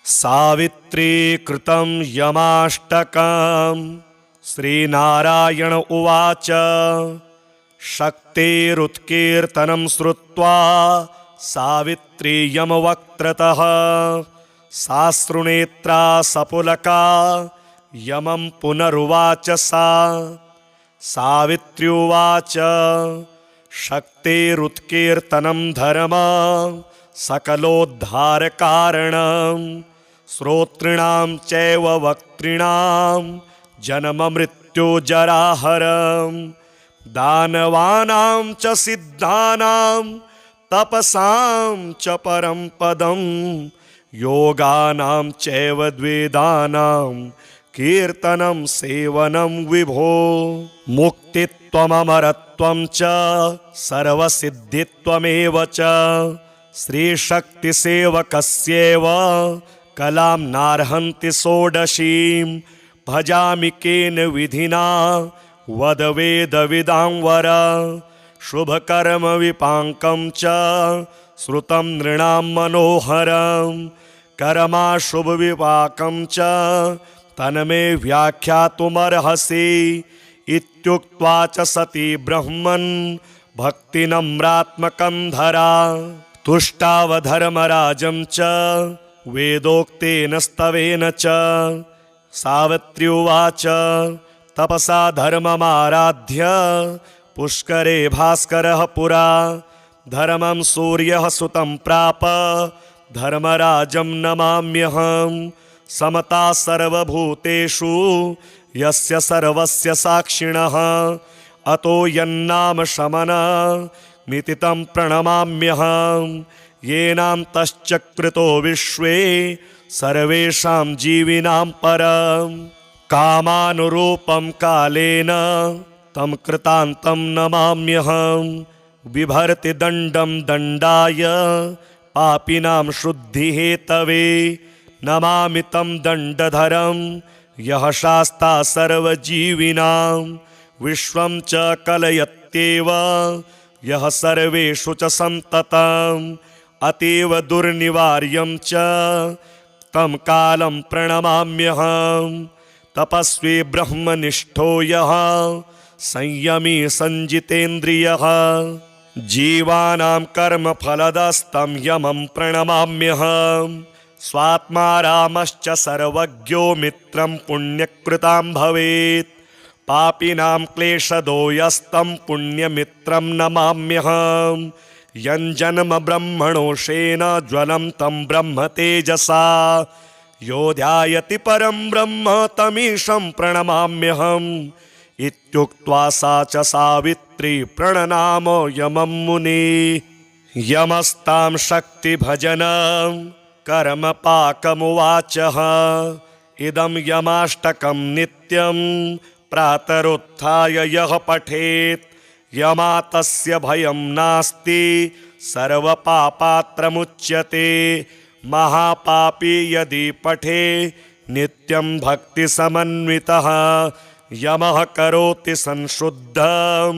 सावित्री कृतं यमाष्टकम्। श्रीनारायण उवाच शक्तिरुत्कीर्तनं श्रुत्वा सावित्री यमवक्त्रतः साश्रुनेत्रा सपुलका यमं पुनरुवाच सा। सावित्र्युवाच शक्तिरुत्कीर्तनं धर्म सकलोद्धारकारणं श्रोतॄणां चैव वक्तॄणां जन्ममृत्युजराहरं दानवानां च सिद्धानां तपसां च परं पदं योगानां चैव द्वेदानां कीर्तनं सेवनं विभो। मुक्तित्वममरत्वं च सर्वसिद्धित्वमेव च श्रीशक्तिसेवकस्यैव कलां नार्हन्ति षोडशीं भजामि केन विधिना वद वेदविदां वर। शुभकर्म विपाकं च श्रुतं नृणां मनोहरं कर्माशुभ विपाकं च तन्मे व्याख्यातुमर्हसि इत्युक्त्वा च सती ब्रह्मन् भक्तिनम्रात्मकं धरा तुष्टावधर्मराजं च वेदोक्तेन स्तवेन च। सावित्र्युवाच तपसा धर्ममाराध्य पुष्करे भास्करः पुरा धर्मं सूर्यः सुतं प्राप धर्मराजं नमाम्यहं। समता सर्वभूतेषु यस्य सर्वस्य साक्षिणः अतो यन्नाम शमनमिति तं प्रणमाम्यहं। येनान्तश्चक्रितो विश्वे सर्वेषां जीविनां परं कामानुरूपं कालेन तं कृतान्तं नमाम्यहं। बिभर्ति दण्डं दण्डाय पापिनां शुद्धिहेतवे नमामि तं दण्डधरं यः शास्ता सर्वजीविनां विश्वं च कलयत्येव यः सर्वेषु च सन्ततम् अतीव दुर्निवार्यं च तं कालं प्रणमाम्यहं। तपस्वी ब्रह्मनिष्ठो यः संयमी संजितेन्द्रियः जीवानां कर्मफलदस्तं यमं प्रणमाम्यहं। स्वात्मा रामश्च सर्वज्ञो मित्रं पुण्यकृतां भवेत् पापिनां क्लेशदो यस्तं पुण्यमित्रं नमाम्यहं। यञ्जन्म ब्रह्मणोषेण ज्वलं तं ब्रह्म तेजसा यो ध्यायति परं ब्रह्म तमीशं प्रणमाम्यहम् इत्युक्त्वा सा च सावित्री प्रणनाम यमं मुने। यमस्तां शक्तिभजनं कर्मपाकमुवाचः इदं यमाष्टकं नित्यं प्रातरुत्थाय यः पठेत् यमातस्य भयं नास्ति सर्वपापात्रमुच्यते। महापापी यदि पठे नित्यं भक्तिसमन्वितः यमः करोति संशुद्धं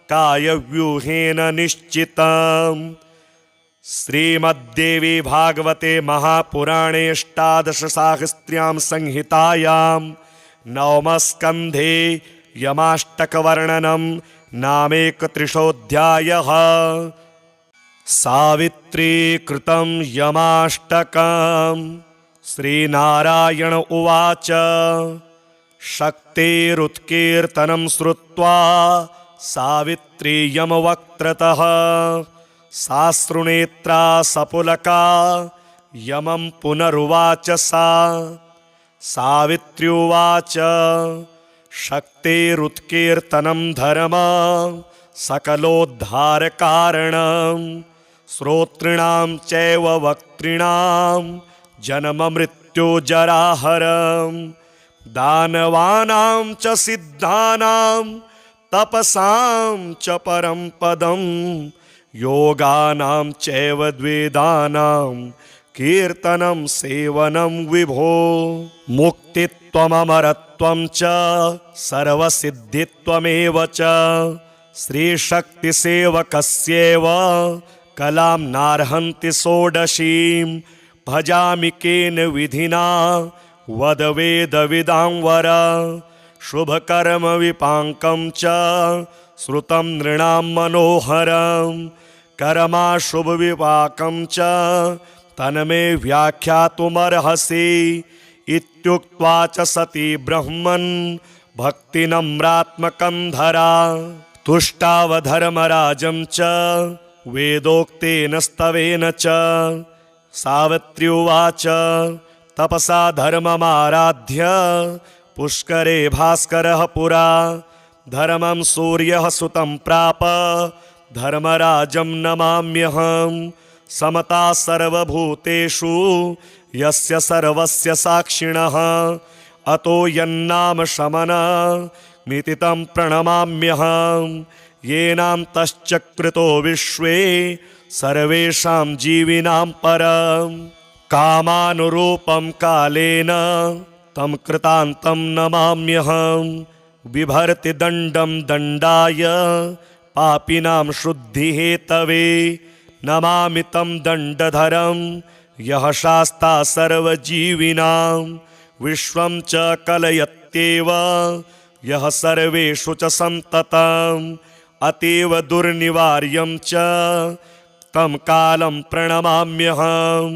कायव्यूहेन निश्चितम्। श्रीमद्देवी भागवते महापुराणे अष्टादशसाहस्र्यां संहितायां नवमस्कन्धे यमाष्टकवर्णनं नामेकत्रिंशोऽध्यायः। सावित्री कृतं यमाष्टकम्। श्रीनारायण उवाच शक्तिरुत्कीर्तनं श्रुत्वा सावित्री यमवक्त्रतः साश्रुनेत्रा सपुलका यमं पुनरुवाच सा। सावित्र्युवाच शक्तिरुत्कीर्तनं धर्म सकलोद्धारकारणं श्रोतॄणां चैव वक्तॄणां जन्ममृत्युजराहरं दानवानां च सिद्धानां तपसां च परं पदं योगानां चैव द्वेदानां कीर्तनं सेवनं विभो। मुक्तित्वममरत्वं च सर्वसिद्धित्वमेव च श्रीशक्तिसेवकस्यैव कलां नार्हन्ति षोडशीं भजामि केन विधिना वद वेदविदां वर शुभकर्म विपाकं च श्रुतं नृणां मनोहरं कर्माशुभ विपाकं च तन्मे व्याख्यातुमर्हसि इत्युक्त्वा च सती ब्रह्मन् भक्तिनम्रात्मकं धरा तुष्टावधर्मराजं च वेदोक्तेन स्तवेन च सावित्री उवाच तपसा धर्ममाराध्य पुष्करे भास्करः पुरा धर्मं सूर्यः सुतं प्राप धर्मराजं नमाम्यहं समता सर्वभूतेषु यस्य सर्वस्य साक्षिणः अतो यन्नाम शमनमिति तं प्रणमाम्यहं येनान्तश्चक्रितो विश्वे सर्वेषां जीविनां परं कामानुरूपं कालेन तं कृतान्तं नमाम्यहं बिभर्ति दण्डं दण्डाय पापिनां शुद्धिहेतवे नमामि तं दण्डधरं यः शास्ता सर्वजीविनां विश्वं च कलयत्येव यः सर्वेषु च सन्ततम् अतीव दुर्निवार्यं च तं कालं प्रणमाम्यहं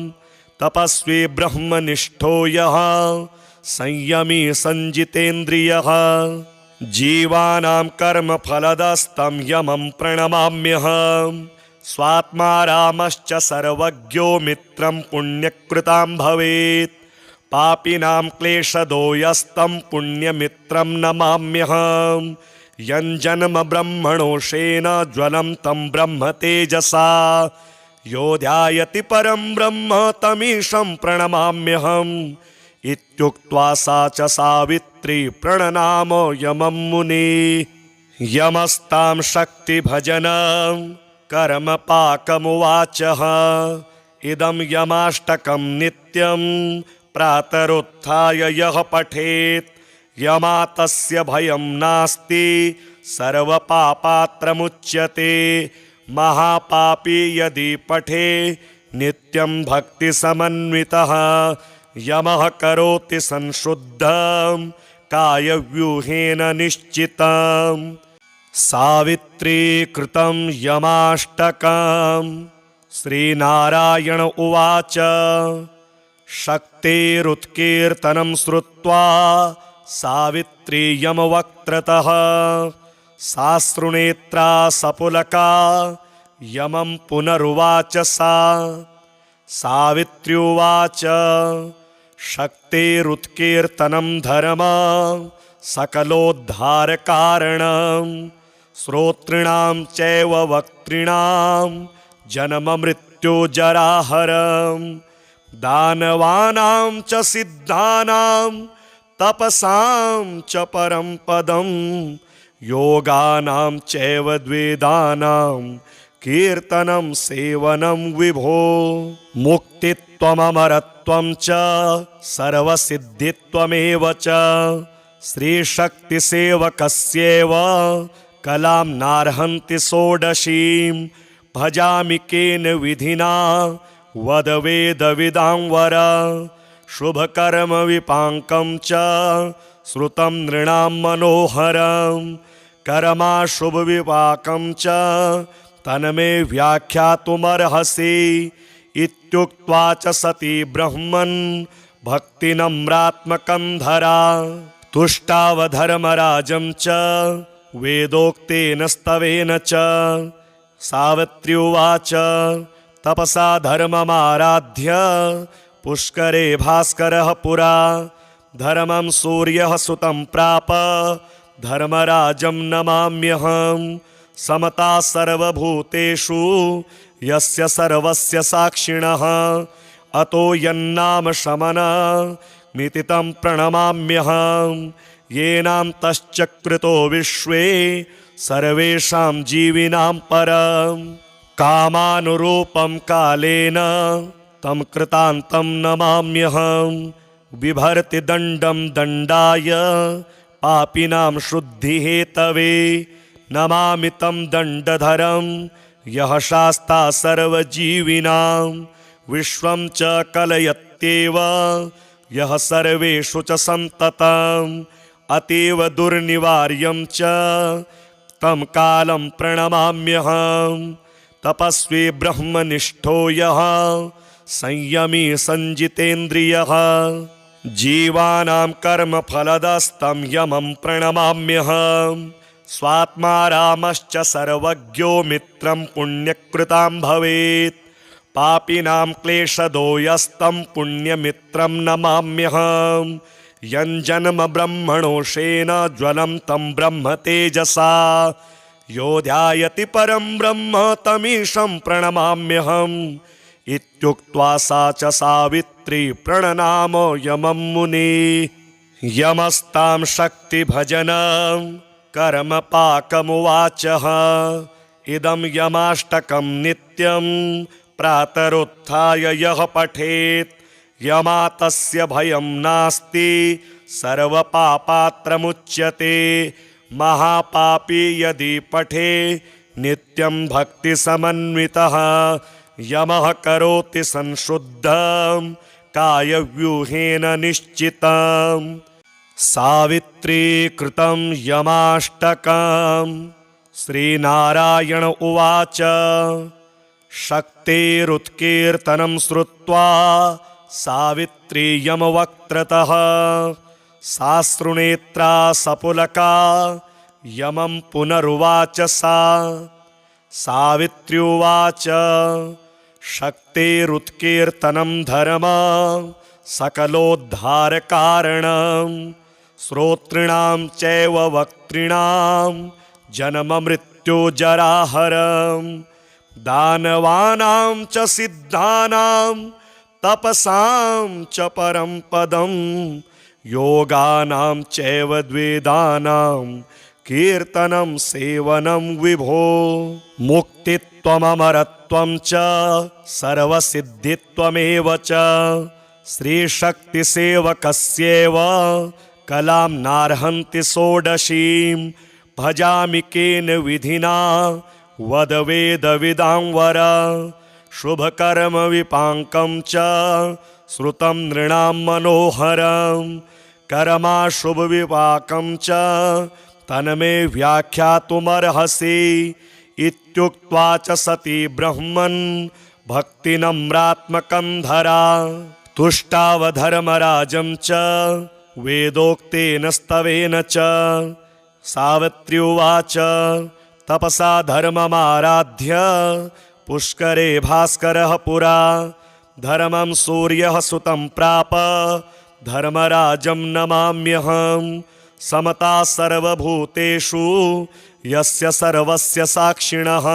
तपस्वी ब्रह्मनिष्ठो यः संयमी संजितेन्द्रियः जीवानां कर्मफलदस्तं यमं प्रणमाम्यहं स्वात्मा रामश्च सर्वज्ञो मित्रं पुण्यकृतां भवेत् पापिनां क्लेशदो यस्तं पुण्यमित्रं नमाम्यहं यञ्जन्म ब्रह्मणोषेण ज्वलं तं ब्रह्म तेजसा यो ध्यायति परं ब्रह्म तमीशं प्रणमाम्यहम् इत्युक्त्वा सा च सावित्री प्रणनाम यमं मुने यमस्तां शक्तिभजनं कर्मपाकमुवाचः इदं यमाष्टकं नित्यं प्रातरुत्थाय यः पठेत् यमा तस्य भयं नास्ति सर्वपापात्रमुच्यते महापापी यदि पठे नित्यं भक्तिसमन्वितः यमः करोति संशुद्धं कायव्यूहेन निश्चितं सावित्री कृतं यमाष्टकं श्रीनारायण उवाच शक्तेरुत्कीर्तनं श्रुत्वा सावित्री यमवक्त्रतः साश्रुनेत्रा सपुलका यमं पुनरुवाच सा सावित्र्युवाच शक्तेरुत्कीर्तनं धर्म सकलोद्धारकारणं श्रोतॄणां चैव वक्तॄणां जन्ममृत्युजराहरं दानवानां च सिद्धानां तपसां च परं पदं योगानां चैव द्वेदानां कीर्तनं सेवनं विभो मुक्तित्वममरत्वं च सर्वसिद्धित्वमेव च श्रीशक्तिसेवकस्यैव कलां नार्हन्ति षोडशीं भजामि केन विधिना वद वेदविदां वर शुभकर्म विपाकं च श्रुतं नृणां मनोहरं कर्माशुभ विपाकं च तन्मे व्याख्यातुमर्हसि इत्युक्त्वा च सती ब्रह्मन् भक्तिनम्रात्मकं धरा तुष्टावधर्मराजं च वेदोक्तेन स्तवेन च सावित्री उवाच तपसा धर्ममाराध्य पुष्करे भास्करः पुरा धर्मं सूर्यः सुतं प्राप धर्मराजं नमाम्यहं समता सर्वभूतेषु यस्य सर्वस्य साक्षिणः अतो यन्नाम शमनमिति तं प्रणमाम्यहं येनान्तश्चक्रितो विश्वे सर्वेषां जीविनां परं कामानुरूपं कालेन तं कृतान्तं नमाम्यहं बिभर्ति दण्डं दण्डाय पापिनां शुद्धिहेतवे नमामि तं दण्डधरं यः शास्ता सर्वजीविनां विश्वं च कलयत्येव यः सर्वेषु च सन्ततम् अतीव दुर्निवार्यं च तं कालं प्रणमाम्यहम् तपस्वी ब्रह्मनिष्ठो यः संयमी संजितेन्द्रियः जीवानां कर्मफलदस्तं यमं प्रणमाम्यहम् स्वात्मा रामश्च सर्वज्ञो मित्रं पुण्यकृतां भवेत् पापिनां क्लेशदो यस्तं पुण्यमित्रं नमाम्यहम् यञ्जन्म ब्रह्मणोषेण ज्वलं तं ब्रह्म तेजसा यो ध्यायति परं ब्रह्म तमीशं प्रणमाम्यहम् इत्युक्त्वा सा च सावित्री प्रणनाम यमं मुनिः यमस्तां शक्तिभजनं कर्मपाकमुवाचः इदं यमाष्टकं नित्यं प्रातरुत्थाय यः पठेत् यमा तस्य भयं नास्ति सर्वपापात्रमुच्यते महापापी यदि पठे नित्यं भक्तिसमन्वितः यमः करोति संशुद्धं कायव्यूहेन निश्चितम् सावित्री कृतं यमाष्टकम् श्रीनारायण उवाच शक्तेरुत्कीर्तनं श्रुत्वा सावित्री यमवक्त्रतः साश्रुनेत्रा सपुलका यमं पुनरुवाच सा सावित्र्युवाच शक्तेरुत्कीर्तनं धर्म सकलोद्धारकारणं श्रोतॄणां चैव वक्तॄणां जन्ममृत्युजराहरम् दानवानां च सिद्धानां तपसां च परं पदं योगानां चैव द्वेदानां कीर्तनं सेवनं विभो मुक्तित्वममरत्वं च सर्वसिद्धित्वमेव च श्रीशक्तिसेवकस्यैव कलां नार्हन्ति षोडशीं भजामि केन विधिना वद वेदविदां वर शुभकर्म विपाकं च श्रुतं नृणां मनोहरं कर्माशुभविपाकं च तन्मे व्याख्यातुमर्हसि इत्युक्त्वा च सती ब्रह्मन् भक्तिनम्रात्मकं धरा तुष्टावधर्मराजं च वेदोक्तेन स्तवेन च सावित्री उवाच तपसा धर्ममाराध्य पुष्करे भास्करः पुरा धर्मं सूर्यः सुतं प्राप धर्मराजं नमाम्यहम् समता सर्वभूतेषु यस्य सर्वस्य साक्षिणः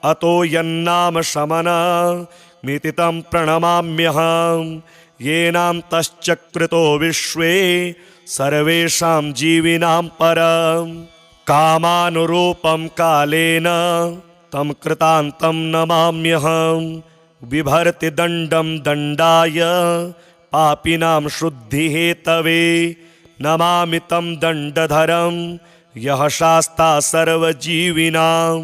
अतो यन्नाम शमनमिति तं प्रणमाम्यहम् येनां तश्चक्रितो विश्वे सर्वेषां जीविनां परम् कामानुरूपं कालेन तं कृतान्तं नमाम्यहम् बिभर्ति दण्डं दण्डाय पापिनां शुद्धिहेतवे नमामि तं दण्डधरं यः शास्ता सर्वजीविनां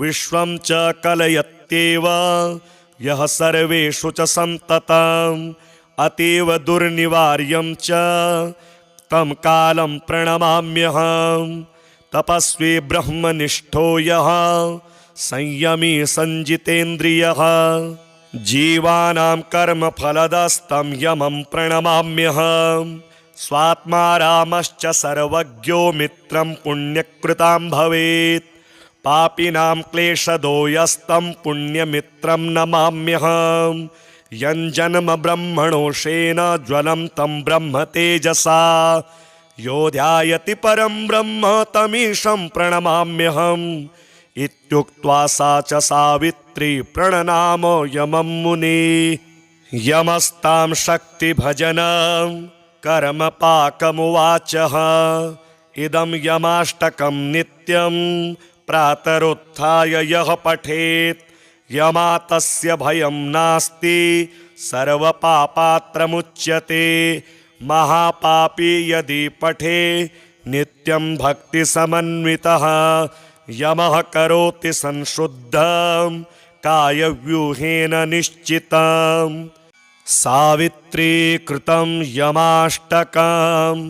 विश्वं च कलयत्येव यः सर्वेषु च सन्ततम् अतीव दुर्निवार्यं च तं कालं प्रणमाम्यहम् तपस्वी ब्रह्मनिष्ठो यः संयमी संजितेन्द्रियः जीवानां कर्मफलदस्तं यमं प्रणमाम्यहम् स्वात्मा रामश्च सर्वज्ञो मित्रं पुण्यकृतां भवेत् पापिनां क्लेशदो यस्तं पुण्यमित्रं नमाम्यहम् यञ्जन्म ब्रह्मणोषेण ज्वलं तं ब्रह्म तेजसा यो ध्यायति परं ब्रह्म तमीशं प्रणमाम्यहम् इत्युक्त्वा सा च सावित्री प्रणनाम यमं मुनिः यमस्तां शक्तिभजनं कर्मपाकमुवाचः इदं यमाष्टकं नित्यं प्रातरुत्थाय यः पठेत् यमा तस्य भयं नास्ति सर्वपापात्रमुच्यते महापापी यदि पठे नित्यं भक्तिसमन्वितः यमः करोति संशुद्धं कायव्यूहेन निश्चितम् सावित्री कृतं यमाष्टकम्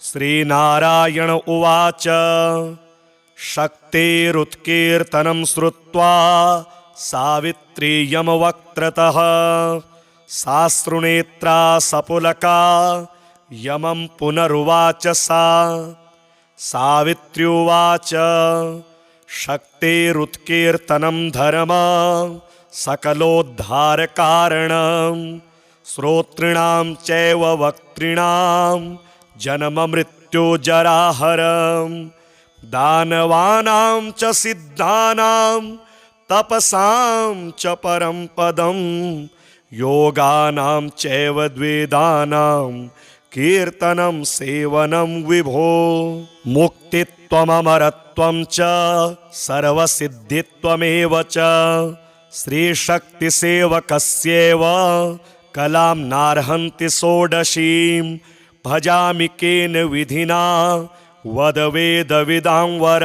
श्रीनारायण उवाच शक्तेरुत्कीर्तनं श्रुत्वा सावित्री यमवक्त्रतः साश्रुनेत्रा सपुलका यमं पुनरुवाच सा सावित्र्युवाच शक्तेरुत्कीर्तनं धर्म सकलोद्धारकारणं श्रोतॄणां चैव वक्तॄणां जन्ममृत्युजराहरं दानवानां च सिद्धानां तपसां च परं पदं योगानां चैव द्वेदानां कीर्तनं सेवनं विभो मुक्तित्वममरत्वं च सर्वसिद्धित्वमेव च श्रीशक्तिसेवकस्यैव कलां नार्हन्ति षोडशीं भजामि केन विधिना वद वेदविदां वर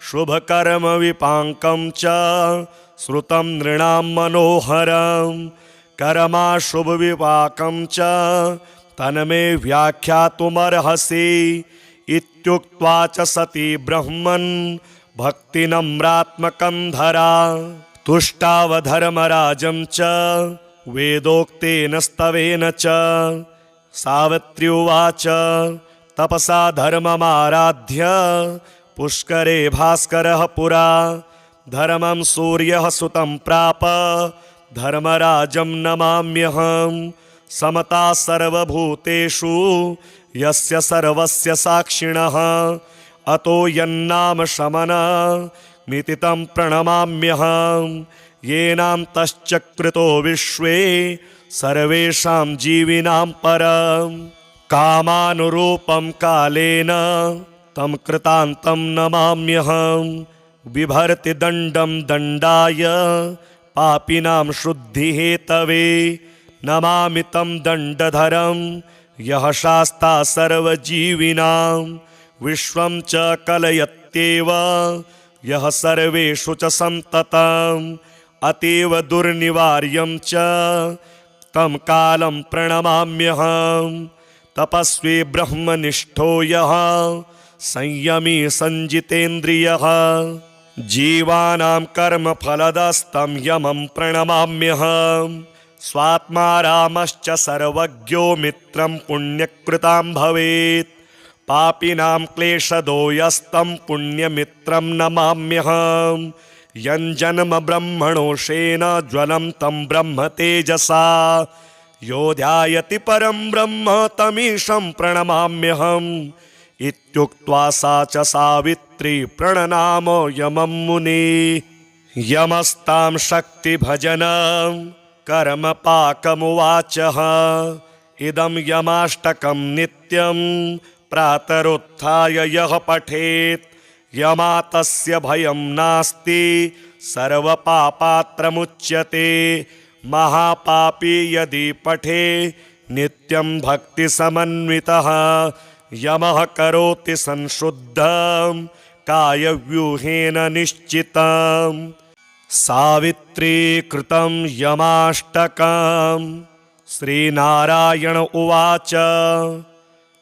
शुभकर्म विपाकं च श्रुतं नृणां मनोहरं कर्माशुभविपाकं च तन्मे व्याख्यातुमर्हसि इत्युक्त्वा च सती ब्रह्मन् भक्तिनम्रात्मकं धरा तुष्टावधर्मराजं च वेदोक्तेन स्तवेन च सावित्री उवाच तपसा धर्ममाराध्य पुष्करे भास्करः पुरा धर्मं सूर्यः सुतं प्राप धर्मराजं नमाम्यहं समता सर्वभूतेषु यस्य सर्वस्य साक्षिणः अतो यन्नाम शमनमिति तं प्रणमाम्यहं येनान्तश्चक्रितो विश्वे सर्वेषां जीविनां परं कामानुरूपं कालेन तं कृतान्तं नमाम्यहं बिभर्ति दण्डं दण्डाय पापिनां शुद्धिहेतवे नमामि तं दण्डधरं यः शास्ता सर्वजीविनां विश्वं च कलयत्येव यः सर्वेषु च सन्ततम् अतीव दुर्निवार्यं च तं कालं प्रणमाम्यहं तपस्वी ब्रह्मनिष्ठो यः संयमी संजितेन्द्रियः जीवानां कर्मफलदस्तं यमं प्रणमाम्यहं स्वात्मा रामश्च सर्वज्ञो मित्रं पुण्यकृतां भवेत् पापिनां क्लेशदो यस्तं पुण्यमित्रं नमाम्यहं यञ्जन्म ब्रह्मणोषेण ज्वलं तं ब्रह्म तेजसा यो ध्यायति परं ब्रह्म तमीशं प्रणमाम्यहम् इत्युक्त्वा सा च सावित्री प्रणनाम यमं मुने यमस्तां शक्तिभजनं कर्मपाकमुवाचः इदं यमाष्टकं नित्यं प्रातरुत्थाय यः पठेत् यमातस्य भयं नास्ति सर्वपापात्रमुच्यते महापापी यदि पठे नित्यं भक्तिसमन्वितः यमः करोति संशुद्धं कायव्यूहेन निश्चितं सावित्री कृतं यमाष्टकम् श्रीनारायण उवाच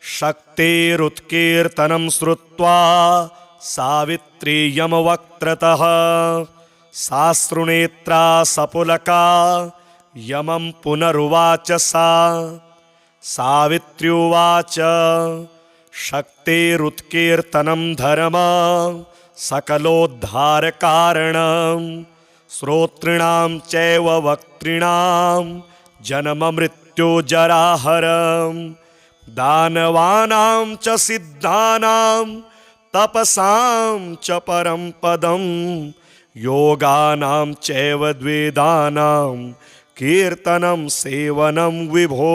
शक्तेरुत्कीर्तनं श्रुत्वा सावित्री यमवक्त्रतः साश्रुनेत्रा सपुलका यमं पुनरुवाच सा सावित्र्युवाच शक्तेरुत्कीर्तनं धर्म सकलोद्धारकारणं श्रोतॄणां चैव वक्तॄणां जन्ममृत्युजराहरं दानवानां च सिद्धानां तपसां च परं पदं योगानां चैव द्वेदानां कीर्तनं सेवनं विभो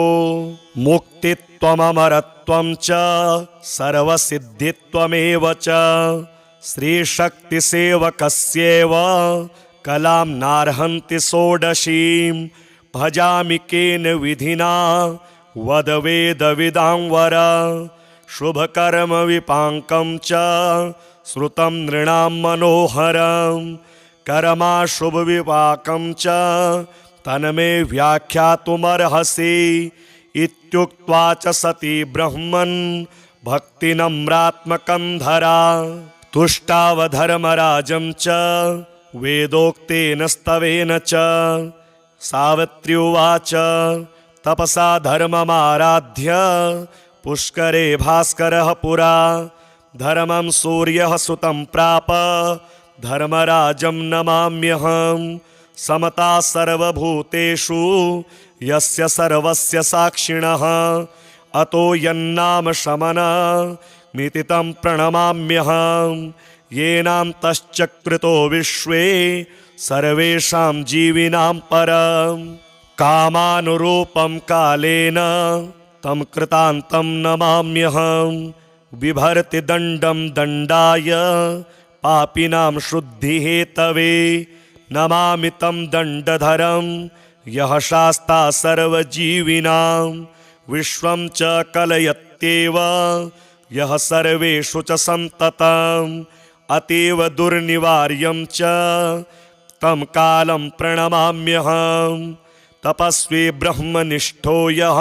मुक्तित्वममरत्वं च सर्वसिद्धित्वमेव च श्रीशक्तिसेवकस्यैव कलां नार्हन्ति षोडशीं भजामि केन विधिना वद वेदविदां वर शुभकर्म विपाकं च श्रुतं नृणां मनोहरं कर्माशुभविपाकं च तन्मे व्याख्यातुमर्हसि इत्युक्त्वा च सती ब्रह्मन् भक्तिनम्रात्मकं धरा तुष्टावधर्मराजं च वेदोक्तेन स्तवेन च। सावित्री उवाच तपसा धर्ममाराध्य पुष्करे भास्करः पुरा धर्मं सूर्यः सुतं प्राप धर्मराजं नमाम्यहं समता सर्वभूतेषु यस्य सर्वस्य साक्षिणः अतो यन्नाम शमनमिति तं प्रणमाम्यहं येनान्तश्चक्रितो विश्वे सर्वेषां जीविनां परं कामानुरूपं कालेन तं कृतान्तं नमाम्यहं बिभर्ति दण्डं दण्डाय पापिनां शुद्धिहेतवे नमामि तं दण्डधरं यः शास्ता सर्वजीविनां विश्वं च कलयत्येव यः सर्वेषु च सन्ततम् अतीव दुर्निवार्यं च तं कालं प्रणमाम्यहं तपस्वी ब्रह्मनिष्ठो यः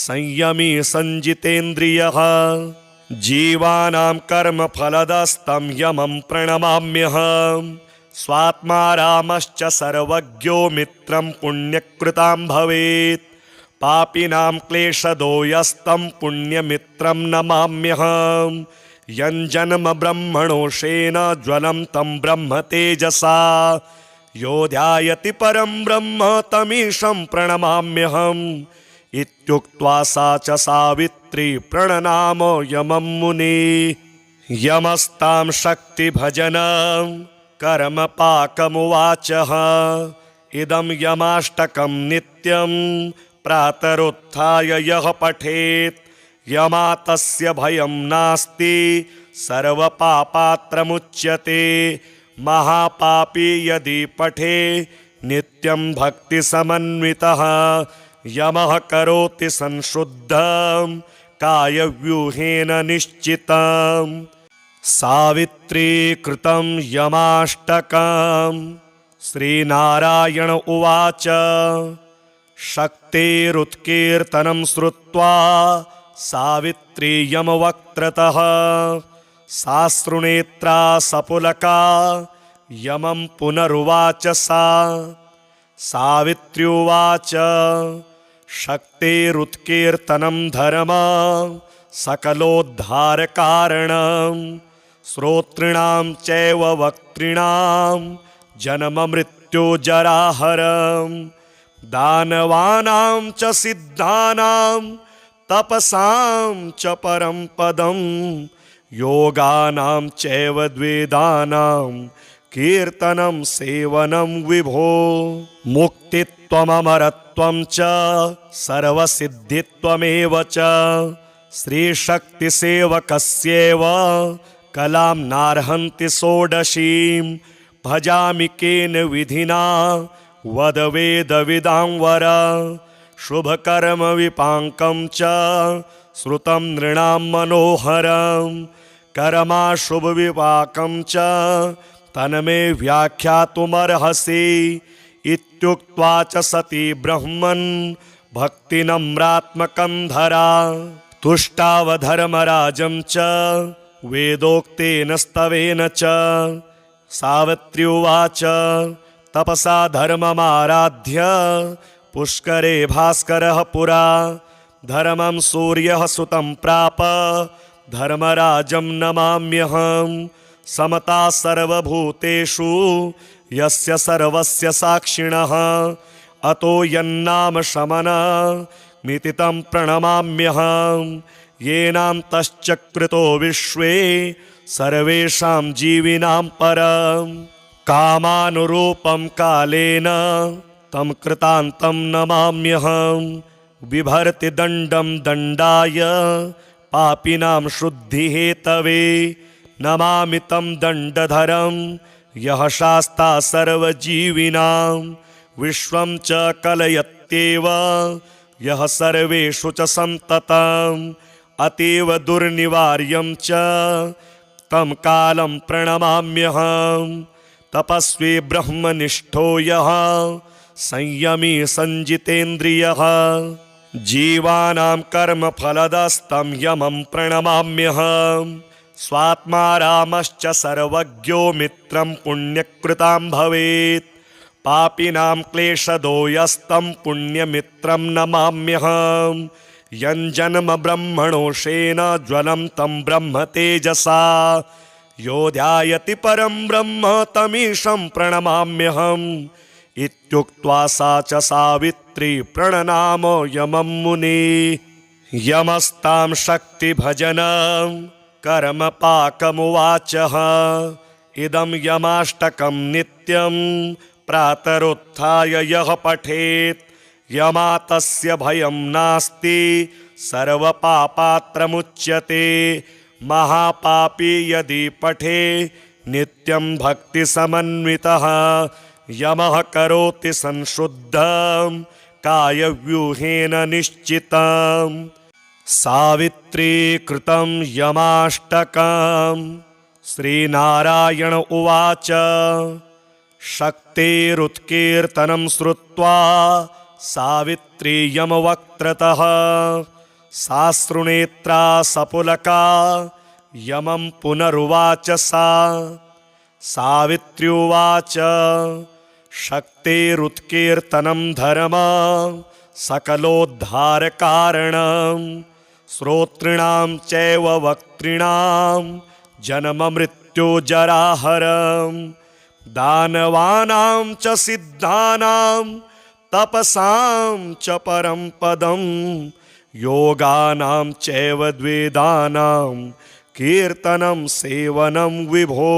संयमी संजितेन्द्रियः जीवानां कर्मफलदस्तं यमं प्रणमाम्यहं स्वात्मा रामश्च सर्वज्ञो मित्रं पुण्यकृतां भवेत् पापिनां क्लेशदो यस्तं पुण्यमित्रं नमाम्यहं यञ्जन्म ब्रह्मणोषेण ज्वलं तं ब्रह्म तेजसा यो ध्यायति परं ब्रह्म तमीशं प्रणमाम्यहम् इत्युक्त्वा सा च सावित्री प्रणनाम यमं मुनिः यमस्तां शक्तिभजनं कर्मपाकमुवाचः इदं यमाष्टकं नित्यं प्रातरुत्थाय यः पठेत् यमातस्य भयं नास्ति सर्वपापात्रमुच्यते महापापी यदि पठे नित्यं भक्तिसमन्वितः यमः करोति संशुद्धं कायव्यूहेन निश्चितं सावित्री कृतं यमाष्टकं श्रीनारायण उवाच शक्तेरुत्कीर्तनं श्रुत्वा सावित्री यमवक्त्रतः साश्रुनेत्रा सपुलका यमं पुनरुवाच सा सावित्री उवाच शक्तेरुत्कीर्तनं धर्म सकलोद्धारकारणं श्रोतॄणां चैव वक्तॄणां जन्ममृत्युजराहरं दानवानां च सिद्धानां तपसां च परं पदं योगानां चैव द्वेदानां कीर्तनं सेवनं विभो मुक्तित्वममरत्वं च सर्वसिद्धित्वमेव च श्रीशक्तिसेवकस्येव कलां नार्हन्ति षोडशीं भजामि केन विधिना वद वेदविदां वर शुभकर्म विपाकं च श्रुतं नृणां मनोहरं कर्माशुभविपाकं च तन्मे व्याख्यातुमर्हसि इत्युक्त्वा च सती ब्रह्मन् भक्तिनम्रात्मकं धरा तुष्टावधर्मराजं च वेदोक्तेन स्तवेन च। सावित्री उवाच तपसा धर्ममाराध्य पुष्करे भास्करः पुरा धर्मं सूर्यः सुतं प्राप धर्मराजं नमाम्यहं समता सर्वभूतेषु यस्य सर्वस्य साक्षिणः अतो यन्नाम शमनमिति तं प्रणमाम्यहं येनान्तश्चक्रितो विश्वे सर्वेषां जीविनां परं कामानुरूपं कालेन तं कृतान्तं नमाम्यहं बिभर्ति दण्डं दण्डाय पापिनां शुद्धिहेतवे नमामि तं दण्डधरं यः शास्ता सर्वजीविनां विश्वं च कलयत्येव यः सर्वेषु च सन्ततम् अतीव दुर्निवार्यं च तं कालं प्रणमाम्यहं तपस्वी ब्रह्मनिष्ठो यः संयमी संजितेन्द्रियः जीवानां कर्मफलदस्तं यमं प्रणमाम्यहम् स्वात्मा रामश्च सर्वज्ञो मित्रं पुण्यकृतां भवेत् पापिनां क्लेशदो यस्तं पुण्यमित्रं नमाम्यहम् यञ्जन्म ब्रह्मणोषेण ज्वलं तं ब्रह्म तेजसा यो ध्यायति परं ब्रह्म तमीशं प्रणमाम्यहम् इत्युक्त्वा सा च सावित्री प्रणनाम यमं मुनिः यमस्तां शक्तिभजनं कर्मपाकमुवाचः इदं यमाष्टकं नित्यं प्रातरुत्थाय यः पठेत् यमातस्य भयं नास्ति सर्वपापात्रमुच्यते महापापी यदि पठे नित्यं भक्तिसमन्वितः यमः करोति संशुद्धं कायव्यूहेन निश्चितम् सावित्री कृतं यमाष्टकम् श्रीनारायण उवाच शक्तिरुत्कीर्तनं श्रुत्वा सावित्री यमवक्त्रतः साश्रुनेत्रा सपुलका यमं पुनरुवाच सा सावित्र्युवाच शक्तिरुत्कीर्तनं धर्म सकलोद्धारकारणं श्रोतॄणां चैव वक्तॄणां जन्ममृत्युजराहरं दानवानां च सिद्धानां तपसां च परं पदं योगानां चैव द्वेदानां कीर्तनं सेवनं विभो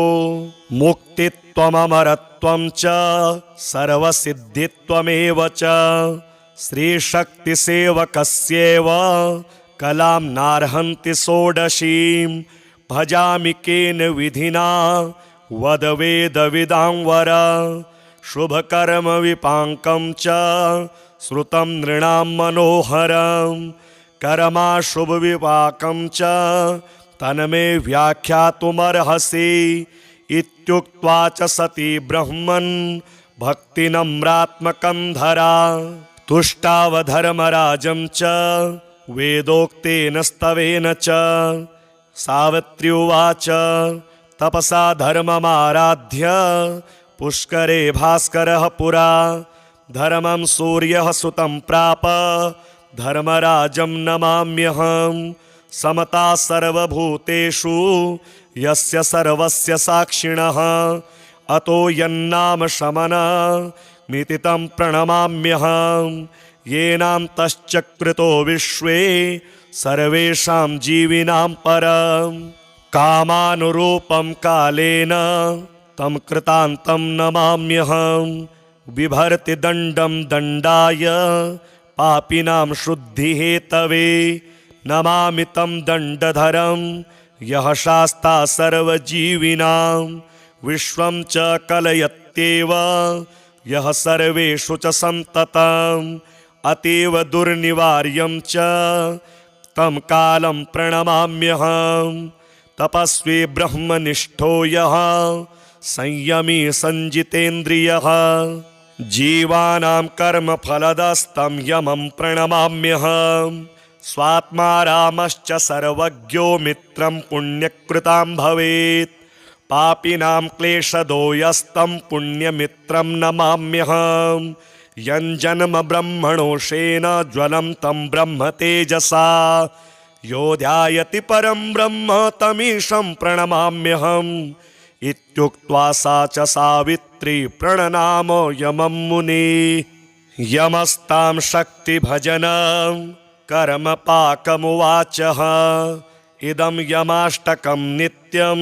मुक्तित्वममरत्वं च सर्वसिद्धित्वमेव च श्रीशक्तिसेवकस्यैव कलां नार्हन्ति षोडशीं भजामि केन विधिना वद वेदविदां वर शुभकर्म विपाकं च श्रुतं नृणां मनोहरं कर्माशुभविपाकं च तन्मे व्याख्यातुमर्हसि इत्युक्त्वा च सती ब्रह्मन् भक्तिनम्रात्मकं धरा तुष्टावधर्मराजं च वेदोक्तेन स्तवेन च सावित्री उवाच तपसा धर्ममाराध्य पुष्करे भास्करः पुरा धर्मं सूर्यः सुतं प्राप धर्मराजं नमाम्यहम् समता सर्वभूतेषु यस्य सर्वस्य साक्षिणः अतो यन्नाम शमनमिति तं प्रणमाम्यहम् येनान्तश्चक्रितो विश्वे सर्वेषां जीविनां परम् कामानुरूपं कालेन तं कृतान्तं नमाम्यहम् बिभर्ति दण्डं दण्डाय पापिनां शुद्धिहेतवे नमामि तं दण्डधरं यः शास्ता सर्वजीविनां विश्वं च कलयत्येव यः सर्वेषु च सन्ततम् अतीव दुर्निवार्यं च तं कालं प्रणमाम्यहम् तपस्वी ब्रह्मनिष्ठो यः संयमी संजितेन्द्रियः जीवानां कर्मफलदस्तं यमं प्रणमाम्यहम् स्वात्मा रामश्च सर्वज्ञो मित्रं पुण्यकृतां भवेत् पापिनां क्लेशदो यस्तं पुण्यमित्रं नमाम्यहम् यञ्जन्म ब्रह्मणोषेण ज्वलं तं ब्रह्म तेजसा यो ध्यायति परं ब्रह्म तमीशं प्रणमाम्यहम् इत्युक्त्वा सा च सावित्री प्रणनाम यमं मुनिः यमस्तां शक्तिभजनं कर्मपाकमुवाचः इदं यमाष्टकं नित्यं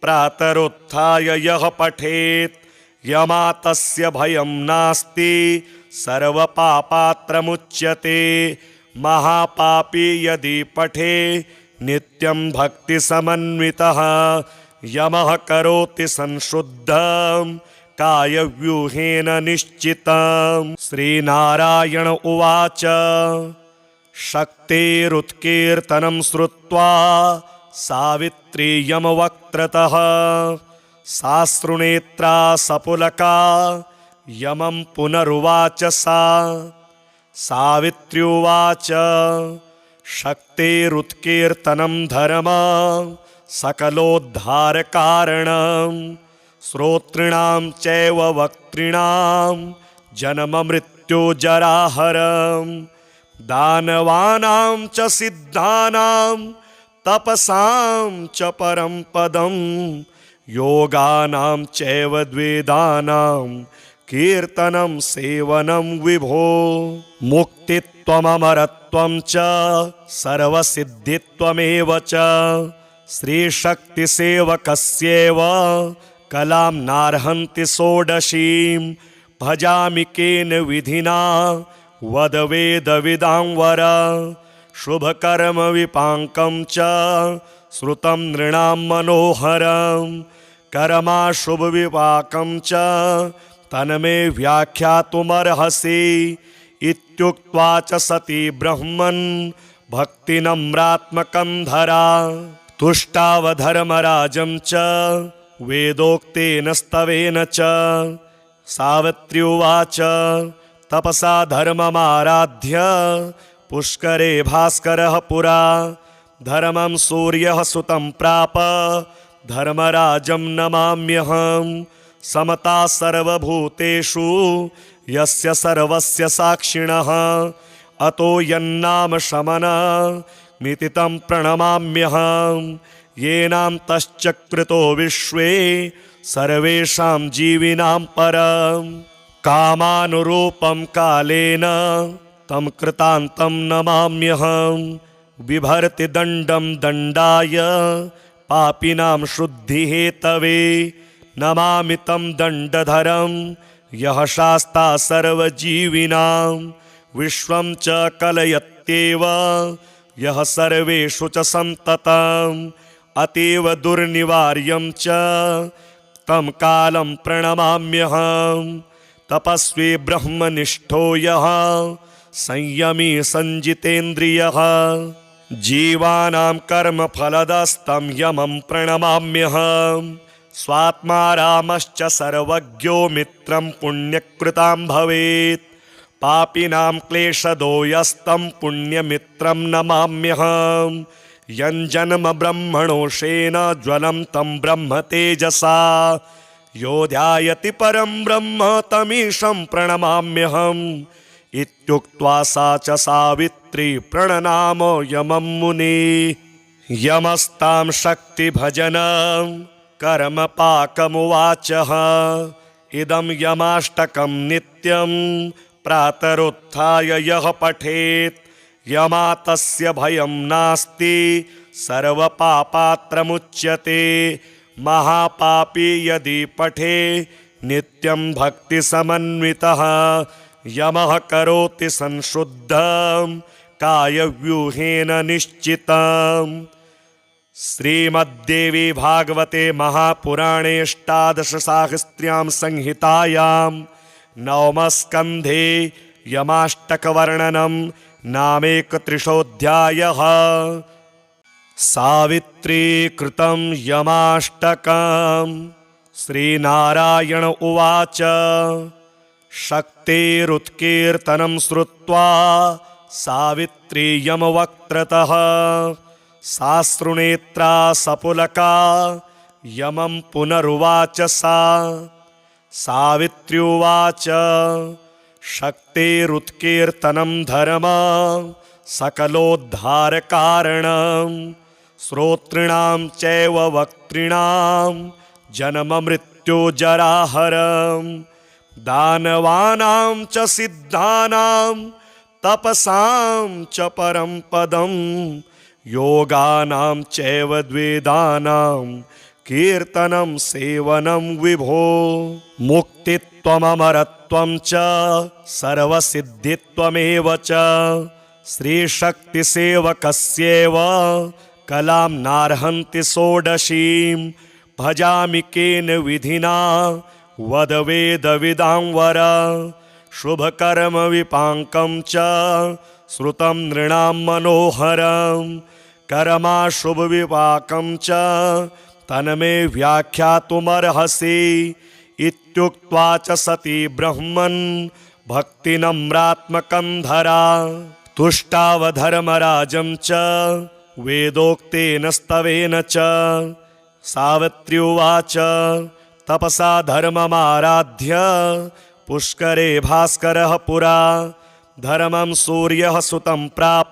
प्रातरुत्थाय यः पठेत् यमातस्य भयं नास्ति सर्वपापात्रमुच्यते महापापी यदि पठे नित्यं भक्तिसमन्वितः यमः करोति संशुद्धं कायव्यूहेन निश्चितं श्रीनारायण उवाच शक्तिरुत्कीर्तनं श्रुत्वा सावित्री यमवक्त्रतः साश्रुनेत्रा सपुलका यमं पुनरुवाच सा। सावित्र्युवाच शक्तेरुत्कीर्तनं धर्म सकलोद्धारकारणं श्रोतॄणां चैव वक्तॄणां जन्ममृत्युजराहरं दानवानां च सिद्धानां तपसां च परं पदं योगानां चैव द्वेदानां कीर्तनं सेवनं विभो। मुक्तित्वममरत्वं च सर्वसिद्धित्वमेव च श्रीशक्तिसेवकस्यैव कलां नार्हन्ति षोडशीं भजामि केन विधिना वद वेदविदां वर। शुभकर्म विपाकं च श्रुतं नृणां मनोहरं कर्माशुभ विपाकं च तन्मे व्याख्यातुमर्हसि। इत्युक्त्वा च सती ब्रह्मन् भक्तिनम्रात्मकं धरा तुष्टावधर्मराजं च वेदोक्तेन स्तवेन च। सावित्री उवाच तपसा धर्ममाराध्य पुष्करे भास्करः पुरा धर्मं सूर्यः सुतं प्राप धर्मराजं नमाम्यहं। समता सर्वभूतेषु यस्य सर्वस्य साक्षिणः अतो यन्नाम शमनमिति तं प्रणमाम्यहं। येनान्तश्चक्रितो विश्वे सर्वेषां जीविनां परं कामानुरूपं कालेन तं कृतान्तं नमाम्यहं। बिभर्ति दण्डं दण्डाय पापिनां शुद्धिहेतवे नमामि तं दण्डधरं यः शास्ता सर्वजीविनां विश्वं च कलयत्येव यः सर्वेषु च सन्ततम् अतीव दुर्निवार्यं च तं कालं प्रणमाम्यहं। तपस्वी ब्रह्मनिष्ठो यः संयमी संजितेन्द्रियः जीवानां कर्मफलदस्तं यमं प्रणमाम्यहं। स्वात्मा रामश्च सर्वज्ञो मित्रं पुण्यकृतां भवेत् पापिनां क्लेशदो यस्तं पुण्यमित्रं नमाम्यहं। यञ्जन्म ब्रह्मणोषेण ज्वलं तं ब्रह्म तेजसा यो ध्यायति परं ब्रह्म तमीशं प्रणमाम्यहम्। इत्युक्त्वा सा च सावित्री प्रणनाम यमं मुने। यमस्तां शक्तिभजनं कर्मपाकमुवाचः इदं यमाष्टकं नित्यं प्रातरुत्थाय यः पठेत् यमा तस्य भयं नास्ति सर्वपापात्रमुच्यते। महापापी यदि पठे नित्यं भक्तिसमन्वितः यमः करोति संशुद्धं कायव्यूहेन निश्चितम्। श्रीमद्देवी भागवते महापुराणे अष्टादशसाहस्र्यां संहितायां नवमस्कन्धे यमाष्टकवर्णनं नामेकत्रिंशोऽध्यायः। सावित्री कृतं यमाष्टकम्। श्रीनारायण उवाच शक्तेरुत्कीर्तनं श्रुत्वा सावित्री यमवक्त्रतः साश्रुनेत्रा सपुलका यमं पुनरुवाच सा। सावित्र्युवाच शक्तेरुत्कीर्तनं धर्म सकलोद्धारकारणं श्रोतॄणां चैव वक्तॄणां जन्ममृत्युजराहरं दानवानां च सिद्धानां तपसां च परं पदं योगानां चैव द्वेदानां कीर्तनं सेवनं विभो। मुक्तित्वममरत्वं च सर्वसिद्धित्वमेव च श्रीशक्तिसेवकस्यैव कलां नार्हन्ति षोडशीं भजामि केन विधिना वद वेदविदां वर। शुभकर्म विपाकं च श्रुतं नृणां मनोहरं कर्माशुभ विपाकं च तन्मे व्याख्यातुमर्हसि इत्युक्त्वा च सती ब्रह्मन् भक्तिनम्रात्मकं धरा तुष्टावधर्मराजं च वेदोक्तेन स्तवेन च। सावित्री उवाच तपसा धर्ममाराध्य पुष्करे भास्करः पुरा धर्मं सूर्यः सुतं प्राप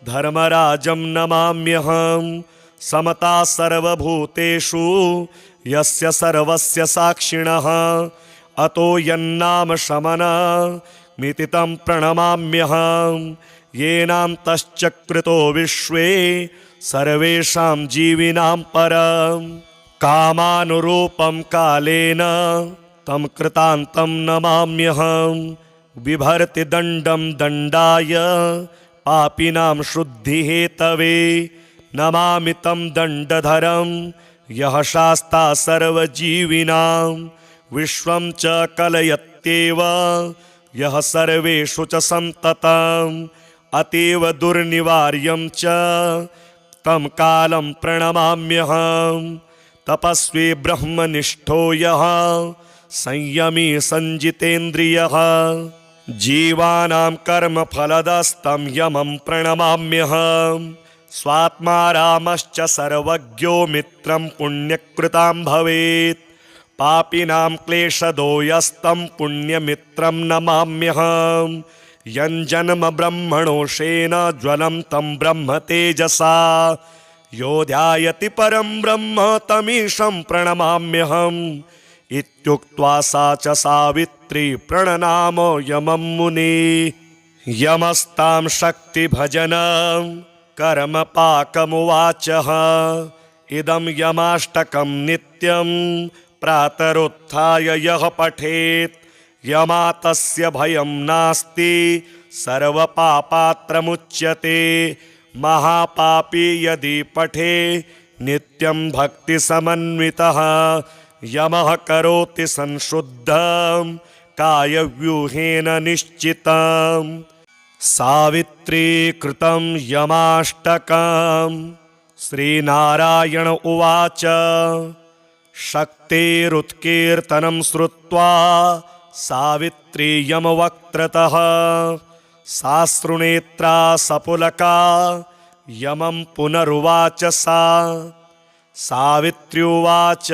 धर्मराजं नमाम्यहम्। समता सर्वभूतेषु यस्य सर्वस्य साक्षिणः अतो यन्नाम शमनमिति तं प्रणमाम्यहम्। येनान्तश्चक्रितो विश्वे सर्वेषां जीविनां परम् कामानुरूपं कालेन तं कृतान्तं नमाम्यहम्। बिभर्ति दण्डं दण्डाय पापिनां शुद्धिहेतवे नमामि तं दण्डधरं यः शास्ता सर्वजीविनां। विश्वं च कलयत्येव यः सर्वेषु च सन्ततम् अतीव दुर्निवार्यं च तं कालं प्रणमाम्यहम्। तपस्वी ब्रह्मनिष्ठो यः संयमी संजितेन्द्रियः जीवानां कर्मफलदस्तं यमं प्रणमाम्यहम्। स्वात्मा रामश्च सर्वज्ञो मित्रं पुण्यकृतां भवेत् पापिनां क्लेशदो यस्तं पुण्यमित्रं नमाम्यहम्। यञ्जन्म ब्रह्मणोषेण ज्वलं तं ब्रह्म तेजसा यो ध्यायति परं ब्रह्म तमीशं प्रणमाम्यहम्। इत्युक्त्वा सा च सावित्री प्रणनाम यमं मुने। यमस्तां शक्तिभजनं कर्मपाकमुवाचः इदं यमाष्टकं नित्यं प्रातरुत्थाय यः पठेत् यमातस्य भयं नास्ति सर्वपापात्रमुच्यते। महापापी यदि पठे नित्यं भक्तिसमन्वितः यमः करोति संशुद्धं कायव्यूहेन निश्चितम्। सावित्री कृतं यमाष्टकम्। श्रीनारायण उवाच शक्तेरुत्कीर्तनं श्रुत्वा सावित्री यमवक्त्रतः साश्रुनेत्रा सपुलका यमं पुनरुवाच सा। सावित्री उवाच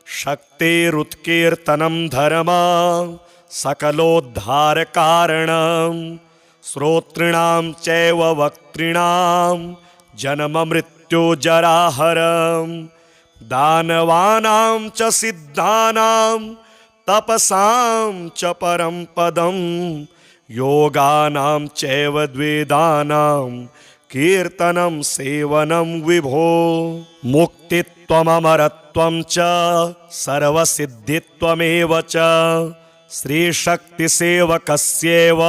शक्तेरुत्कीर्तनं धर्म सकलोद्धारकारणं श्रोतॄणां चैव वक्तॄणां जन्ममृत्युजराहरम् दानवानां च सिद्धानां तपसां च परं पदं योगानां चैव द्वेदानां कीर्तनं सेवनं विभो। मुक्तित्वममरत्वं च सर्वसिद्धित्वमेव च श्रीशक्तिसेवकस्यैव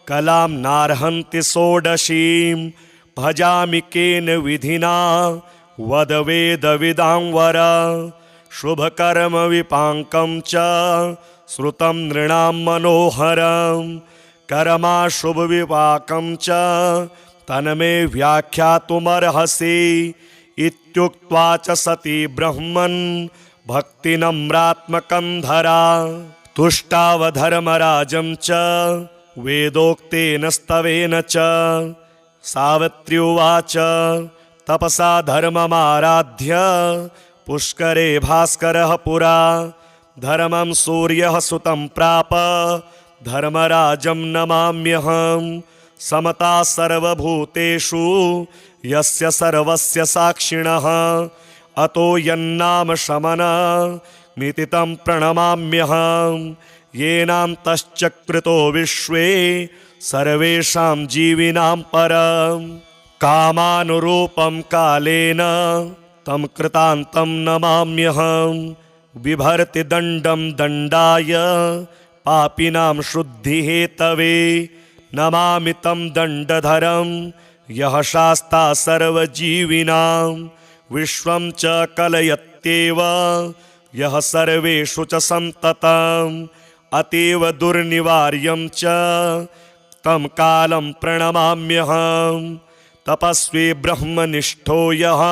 कलां नार्हन्ति षोडशीं। भजामि केन विधिना वद वेदविदां वर। शुभकर्म विपाकं च श्रुतं नृणां मनोहरं कर्माशुभ विपाकं च तन्मे व्याख्यातुमर्हसि इत्युक्त्वा च सती ब्रह्मन् भक्तिनम्रात्मकं धरा तुष्टावधर्मराजं च वेदोक्तेन स्तवेन च। सावित्री उवाच तपसा धर्ममाराध्य पुष्करे भास्करः पुरा धर्मं सूर्यः सुतं प्राप धर्मराजं नमाम्यहम्। समता सर्वभूतेषु यस्य सर्वस्य साक्षिणः अतो यन्नाम शमनमिति तं प्रणमाम्यहम्। येनान्तश्चक्रितो विश्वे सर्वेषां जीविनां परम् कामानुरूपं कालेन तं कृतान्तं नमाम्यहम्। बिभर्ति दण्डं दण्डाय पापिनां शुद्धिहेतवे नमामि तं दण्डधरं यः शास्ता सर्वजीविनां। विश्वं च कलयत्येव यः सर्वेषु च सन्ततम् अतीव दुर्निवार्यं च तं कालं प्रणमाम्यहम्। तपस्वी ब्रह्मनिष्ठो यः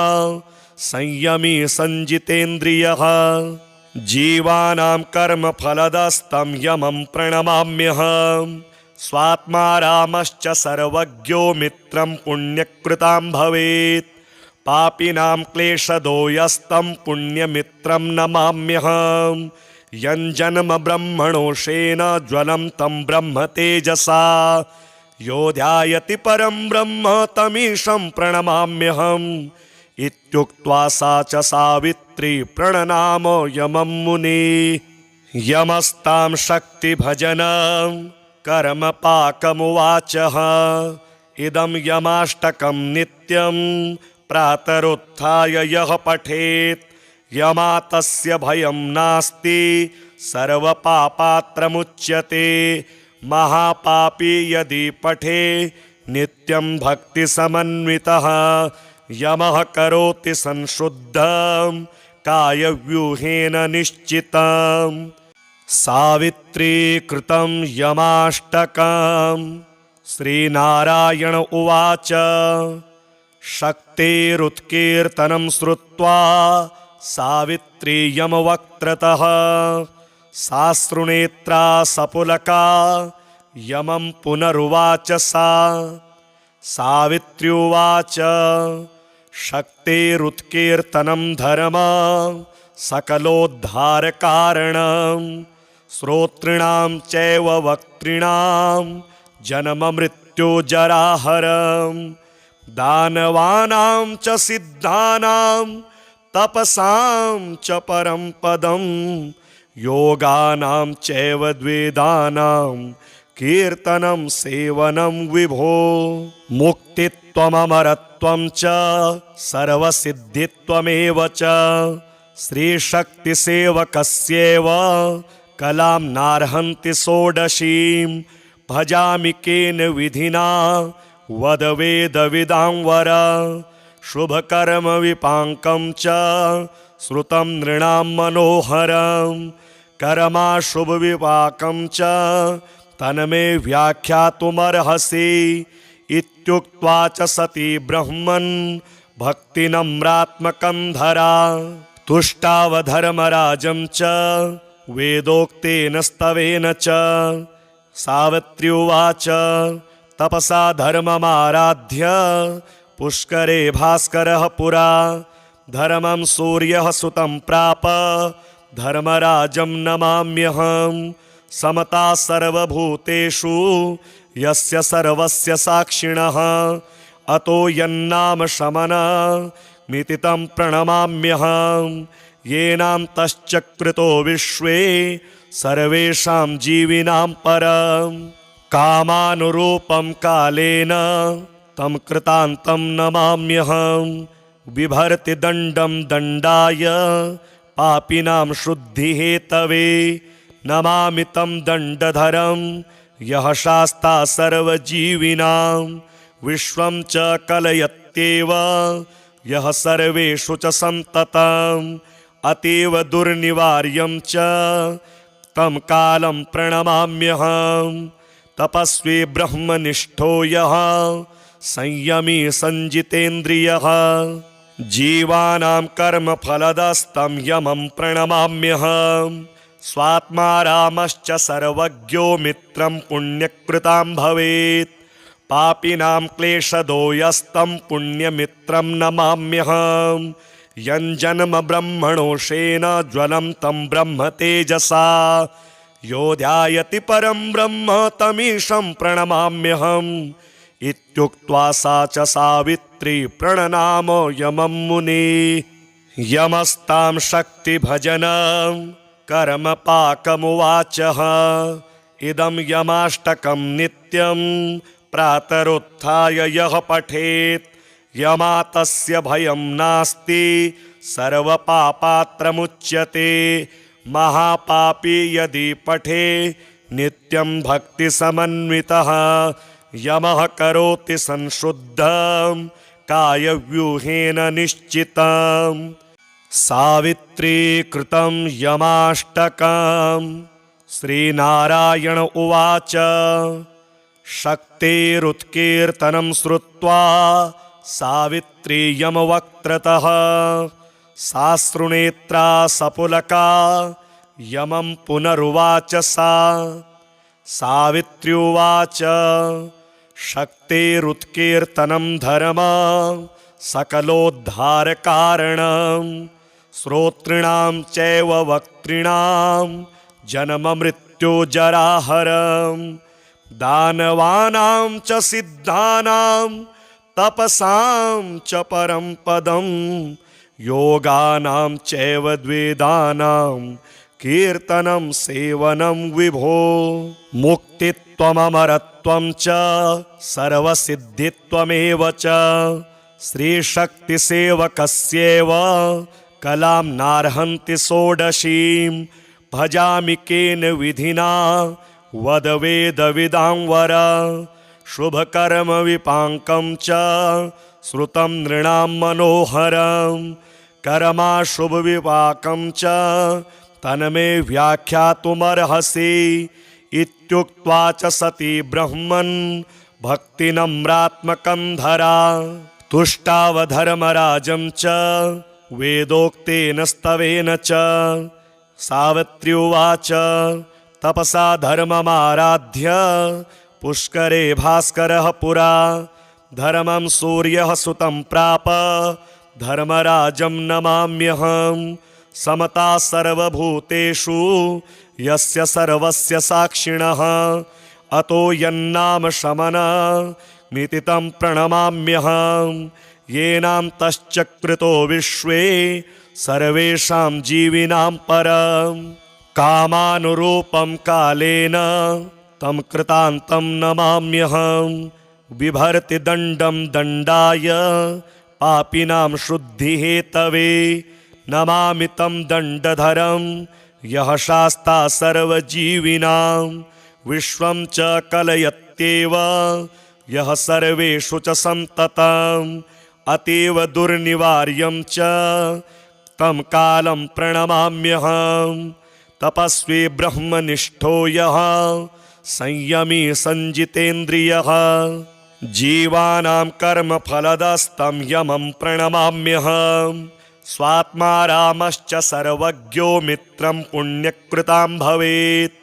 संयमी संजितेन्द्रियः जीवानां कर्मफलदस्तं यमं प्रणमाम्यहम् स्वात्मा रामश्च सर्वज्ञो मित्रं पुण्यकृतां भवेत् पापिनां क्लेशदो यस्तं पुण्यमित्रं नमाम्यहम् यञ्जन्म ब्रह्मणोषेण ज्वलं तं ब्रह्म तेजसा यो ध्यायति परं ब्रह्म तमीशं प्रणमाम्यहम् इत्युक्त्वा सा च सावित्री प्रणनाम यमं मुनिः यमस्तां शक्तिभजनं कर्मपाकमुवाचः इदं यमाष्टकं नित्यं प्रातरुत्थाय यः पठेत् यमातस्य भयं नास्ति सर्वपापात्रमुच्यते महापापी यदि पठे नित्यं भक्तिसमन्वितः यमः करोति संशुद्धं कायव्यूहेन निश्चितम् सावित्री कृतं यमाष्टकम् श्रीनारायण उवाच शक्तेरुत्कीर्तनं श्रुत्वा सावित्री यमवक्त्रतः साश्रुनेत्रा सपुलका यमं पुनरुवाच सा सावित्री उवाच शक्तेरुत्कीर्तनं धर्म सकलोद्धारकारणं श्रोतॄणां चैव वक्तॄणां जन्ममृत्युजराहरम् दानवानां च सिद्धानां तपसां च परं पदं योगानां चैव द्वेदानां कीर्तनं सेवनं विभो मुक्तित्वममरत्वं च सर्वसिद्धित्वमेव च श्रीशक्तिसेवकस्यैव कलां नार्हन्ति षोडशीं भजामि केन विधिना वद वेदविदां वर शुभकर्म विपाकं च श्रुतं नृणां मनोहरं कर्माशुभविपाकं च तन्मे व्याख्यातुमर्हसि इत्युक्त्वा च सती ब्रह्मन् भक्तिनम्रात्मकं धरा तुष्टावधर्मराजं च वेदोक्तेन स्तवेन च सावित्री उवाच तपसा धर्ममाराध्य पुष्करे भास्करः पुरा धर्मं सूर्यः सुतं प्राप धर्मराजं नमाम्यहम् समता सर्वभूतेषु यस्य सर्वस्य साक्षिणः अतो यन्नाम शमनमिति तं प्रणमाम्यहम् येनां तश्चक्रितो विश्वे सर्वेषां जीविनां परम् कामानुरूपं कालेन तं कृतान्तं नमाम्यहम् बिभर्ति दण्डं दण्डाय पापिनां शुद्धिहेतवे नमामि तं दण्डधरं यः शास्ता सर्वजीविनां विश्वं च कलयत्येव यः सर्वेषु च सन्ततम् अतीव दुर्निवार्यं च तं कालं प्रणमाम्यहम् तपस्वी ब्रह्मनिष्ठो यः संयमी संजितेन्द्रियः जीवानां कर्मफलदस्तं यमं प्रणमाम्यहम् स्वात्मा रामश्च सर्वज्ञो मित्रं पुण्यकृतां भवेत् पापिनां क्लेशदो यस्तं पुण्यमित्रं नमाम्यहम् यञ्जन्म ब्रह्मणोषेण ज्वलं तं ब्रह्म तेजसा यो ध्यायति परं ब्रह्म तमीशं प्रणमाम्यहम् इत्युक्त्वा सा च सावित्री प्रणनाम यमं मुनिः यमस्तां शक्तिभजनं कर्मपाकमुवाचः इदं यमाष्टकं नित्यं प्रातरुत्थाय यः पठेत् यमातस्य भयं नास्ति सर्वपापात्रमुच्यते महापापी यदि पठे नित्यं भक्तिसमन्वितः यमः करोति संशुद्धं कायव्यूहेन निश्चितम् सावित्री कृतं यमाष्टकम् श्रीनारायण उवाच शक्तेरुत्कीर्तनं श्रुत्वा सावित्री यमवक्त्रतः साश्रुनेत्रा सपुलका यमं पुनरुवाच सा सावित्र्युवाच शक्तिरुत्कीर्तनं धर्म सकलोद्धारकारणं श्रोतॄणां चैव वक्तॄणां जन्ममृत्युजराहरं दानवानां च सिद्धानां तपसां च परं पदं योगानां चैव द्वेदानां कीर्तनं सेवनं विभो मुक्तित्वममरत्वं च सर्वसिद्धित्वमेव च श्रीशक्तिसेवकस्यैव कलां नार्हन्ति षोडशीं भजामि केन विधिना वद वेदविदां वर शुभकर्म विपाकं च श्रुतं नृणां मनोहरं कर्माशुभ विपाकं च तन्मे व्याख्यातुमर्हसि इत्युक्त्वा च सती ब्रह्मन् भक्तिनम्रात्मकं धरा तुष्टावधर्मराजं च वेदोक्तेन स्तवेन च सावित्री उवाच तपसा धर्ममाराध्य पुष्करे भास्करः पुरा धर्मं सूर्यः सुतं प्राप धर्मराजं नमाम्यहं समता सर्वभूतेषु यस्य सर्वस्य साक्षिणः अतो यन्नाम शमनमिति तं प्रणमाम्यहं येनान्तश्चक्रितो विश्वे सर्वेषां जीविनां परं कामानुरूपं कालेन तं कृतान्तं नमाम्यहं बिभर्ति दण्डं दण्डाय पापिनां शुद्धिहेतवे नमामि तं दण्डधरं यः शास्ता सर्वजीविनां विश्वं च कलयत्येव यः सर्वेषु च सन्ततम् अतीव दुर्निवार्यं च तं कालं प्रणमाम्यहं तपस्वी ब्रह्मनिष्ठो यः संयमी संजितेन्द्रियः जीवानां कर्मफलदस्तं यमं प्रणमाम्यहं स्वात्मा रामश्च सर्वज्ञो मित्रं पुण्यकृतां भवेत्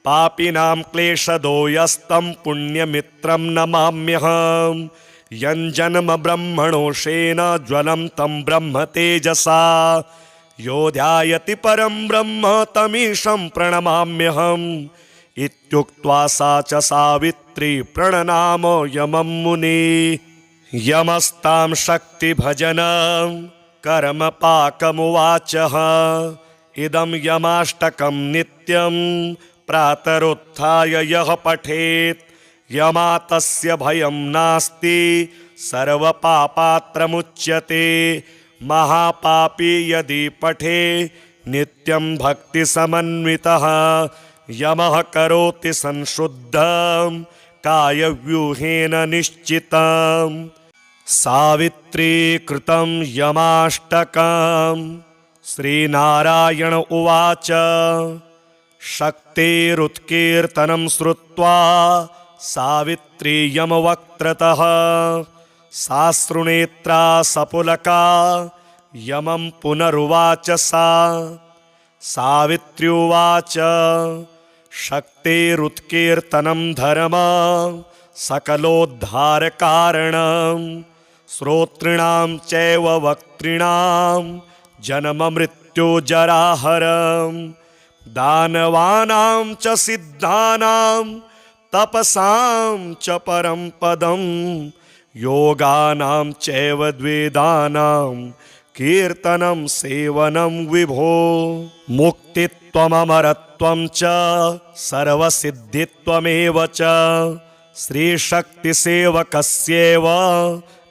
पापिनां क्लेशदो यस्तं पुण्यमित्रं नमाम्यहं यञ्जन्म ब्रह्मणोषेण ज्वलं तं ब्रह्म तेजसा यो ध्यायति परं ब्रह्म तमीशं प्रणमाम्यहम् इत्युक्त्वा सा च सावित्री प्रणनाम यमं मुने यमस्तां शक्तिभजनं कर्मपाकमुवाचः इदं यमाष्टकं नित्यं प्रातरुत्थाय यः पठेत् यमातस्य भयं नास्ति सर्वपापात्रमुच्यते महापापी यदि पठे नित्यं भक्तिसमन्वितः यमः करोति संशुद्धं कायव्यूहेन निश्चितं सावित्री कृतं यमाष्टकं श्रीनारायण उवाच शक्तिरुत्कीर्तनं श्रुत्वा सावित्री यमवक्त्रतः साश्रुनेत्रा सपुलका यमं पुनरुवाच सा सावित्र्युवाच शक्तिरुत्कीर्तनं धर्म सकलोद्धारकारणं श्रोतॄणां चैव वक्तॄणां जन्ममृत्युजराहरं दानवानां च सिद्धानां तपसां च परं पदं योगानां चैव द्वेदानां कीर्तनं सेवनं विभो मुक्तित्वममरत्वं च सर्वसिद्धित्वमेव च श्रीशक्तिसेवकस्यैव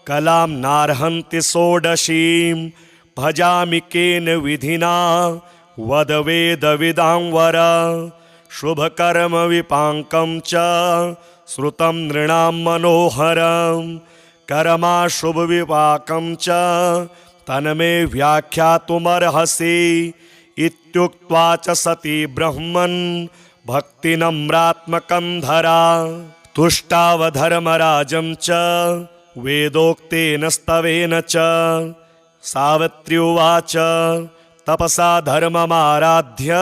कलां नार्हन्ति षोडशीं भजामि केन विधिना वद वेदविदां वर शुभकर्म विपाकं च श्रुतं नृणां मनोहरं कर्माशुभ विपाकं च तन्मे व्याख्यातुमर्हसि इत्युक्त्वा च सती ब्रह्मन् भक्तिनम्रात्मकं धरा तुष्टावधर्मराजं च वेदोक्तेन स्तवेन च। सावित्री उवाच तपसा धर्ममाराध्य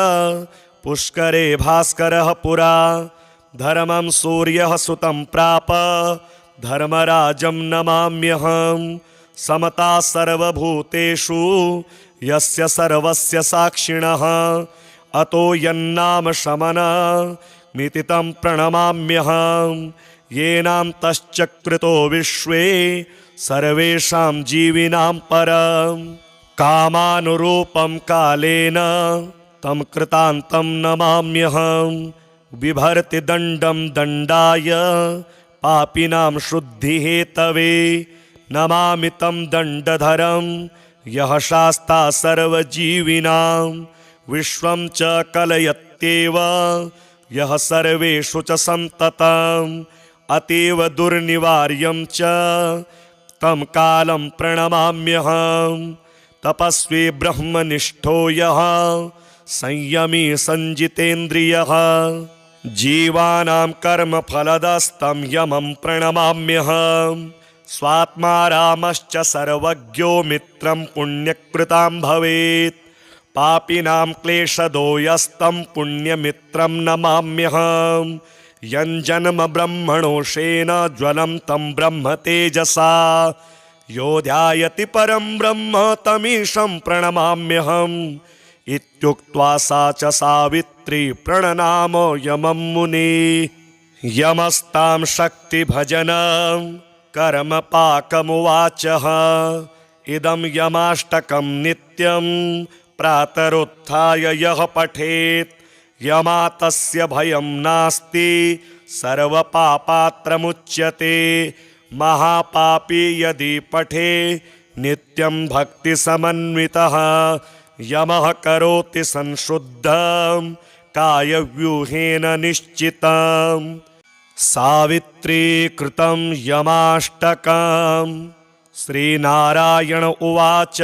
पुष्करे भास्करः पुरा। धर्मं सूर्यः सुतं प्राप धर्मराजं नमाम्यहम्। समता सर्वभूतेषु यस्य सर्वस्य साक्षिणः अतो यन्नाम शमनमिति तं प्रणमाम्यहम्। येनान्तश्चक्रितो विश्वे सर्वेषां जीविनां परम्। कामानुरूपं कालेन तं कृतान्तं नमाम्यहम्। बिभर्ति दण्डं दण्डाय पापिनां शुद्धिहेतवे। नमामि तं दण्डधरं यः शास्ता सर्वजीविनां। विश्वं च कलयत्येव यः सर्वेषु च सन्ततम्। अतीव दुर्निवार्यं च तं कालं प्रणमाम्यहम्। तपस्वी ब्रह्मनिष्ठो यः संयमी संजितेन्द्रियः। जीवानां कर्मफलदस्तं यमं प्रणमाम्यहम्। स्वात्मा रामश्च सर्वज्ञो मित्रं पुण्यकृतां भवेत्। पापिनां क्लेशदो यस्तं पुण्यमित्रं नमाम्यहम्। यञ्जन्म ब्रह्मणोषेण ज्वलं तं ब्रह्म तेजसा। यो ध्यायति परं ब्रह्म तमीशं प्रणमाम्यहम्। इत्युक्त्वा सा च सावित्री प्रणनाम यमं मुने। यमस्तां शक्तिभजनं कर्मपाकमुवाचः। इदं यमाष्टकं नित्यं प्रातरुत्थाय यः पठेत् यमातस्य भयं नास्ति सर्वपापात्रमुच्यते। महापापी यदि पठे नित्यं भक्तिसमन्वितः यमः करोति संशुद्धं कायव्यूहेन निश्चितम्। सावित्री कृतं यमाष्टकम्। श्रीनारायण उवाच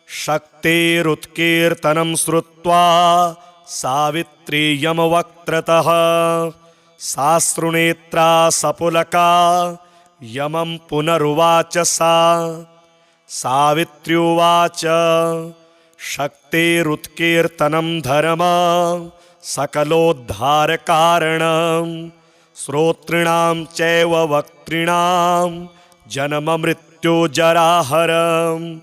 शक्तेरुत्कीर्तनं श्रुत्वा सावित्री यमवक्त्रतः। साश्रुनेत्रा सपुलका यमं पुनरुवाच सा। सावित्री उवाच शक्तेरुत्कीर्तनं धर्म सकलोद्धारकारणं। श्रोतॄणां चैव वक्तॄणां जन्ममृत्युजराहरम्।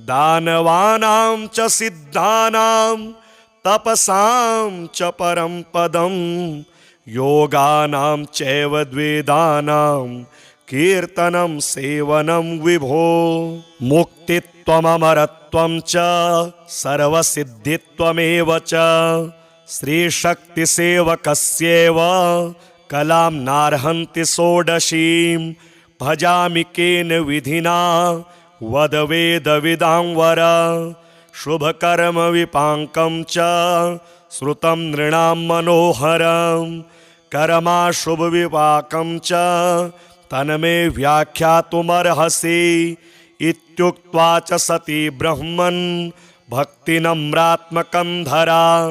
दानवानां च सिद्धानां तपसां च परं पदं। योगानां चैव द्वेदानां कीर्तनं सेवनं विभो। मुक्तित्वममरत्वं च सर्वसिद्धित्वमेव च। श्रीशक्तिसेवकस्यैव कलां नार्हन्ति षोडशीं। भजामि केन विधिना वद वेदविदां वर। शुभकर्म विपाकं च श्रुतं नृणां मनोहरम्। कर्माशुभ विपाकं च तन्मे व्याख्यातुमर्हसि। इत्युक्त्वा च सती ब्रह्मन् भक्तिनम्रात्मकं धरा।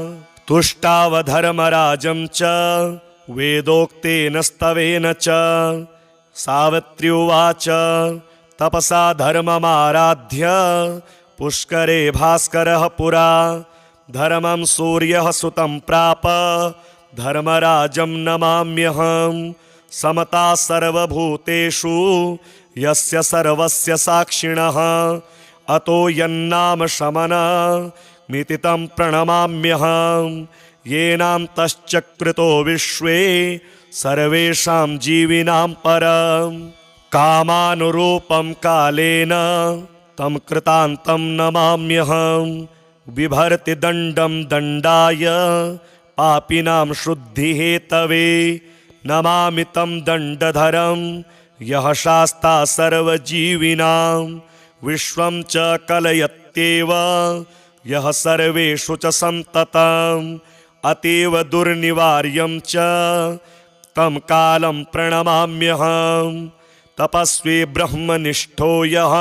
तुष्टावधर्मराजं च वेदोक्तेन स्तवेन च। सावित्री उवाच तपसा धर्ममाराध्य पुष्करे भास्करः पुरा। धर्मं सूर्यः सुतं प्राप धर्मराजं नमाम्यहम्। समता सर्वभूतेषु यस्य सर्वस्य साक्षिणः अतो यन्नाम शमनमिति तं प्रणमाम्यहम्। येनान्तश्चक्रितो विश्वे सर्वेषां जीविनां परम्। कामानुरूपं कालेन तं कृतान्तं नमाम्यहम्। बिभर्ति दण्डं दण्डाय पापिनां शुद्धिहेतवे। नमामि तं दण्डधरं यः शास्ता सर्वजीविनां। विश्वं च कलयत्येव यः सर्वेषु च सन्ततम्। अतीव दुर्निवार्यं च तं कालं प्रणमाम्यहम्। तपस्वी ब्रह्मनिष्ठो यः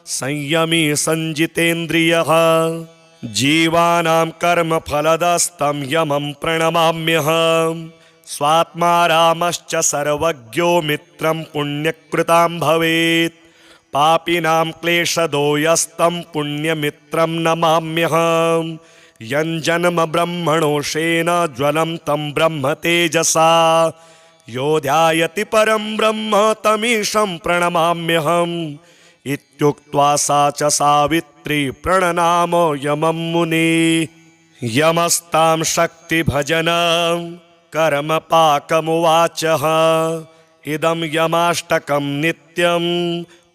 संयमी संजितेन्द्रियः। जीवानां कर्मफलदस्तं यमं प्रणमाम्यहम्। स्वात्मा रामश्च सर्वज्ञो मित्रं पुण्यकृतां भवेत् पापिनां क्लेशदो यस्तं पुण्यमित्रं नमाम्यहम् यञ्जन्म ब्रह्मणोषेण ज्वलं तं ब्रह्म तेजसा यो ध्यायति परं ब्रह्म तमीशं प्रणमाम्यहम् इत्युक्त्वा सा च सावित्री प्रणनाम यमं मुनिः यमस्तां शक्तिभजनं कर्मपाकमुवाचः इदं यमाष्टकं नित्यं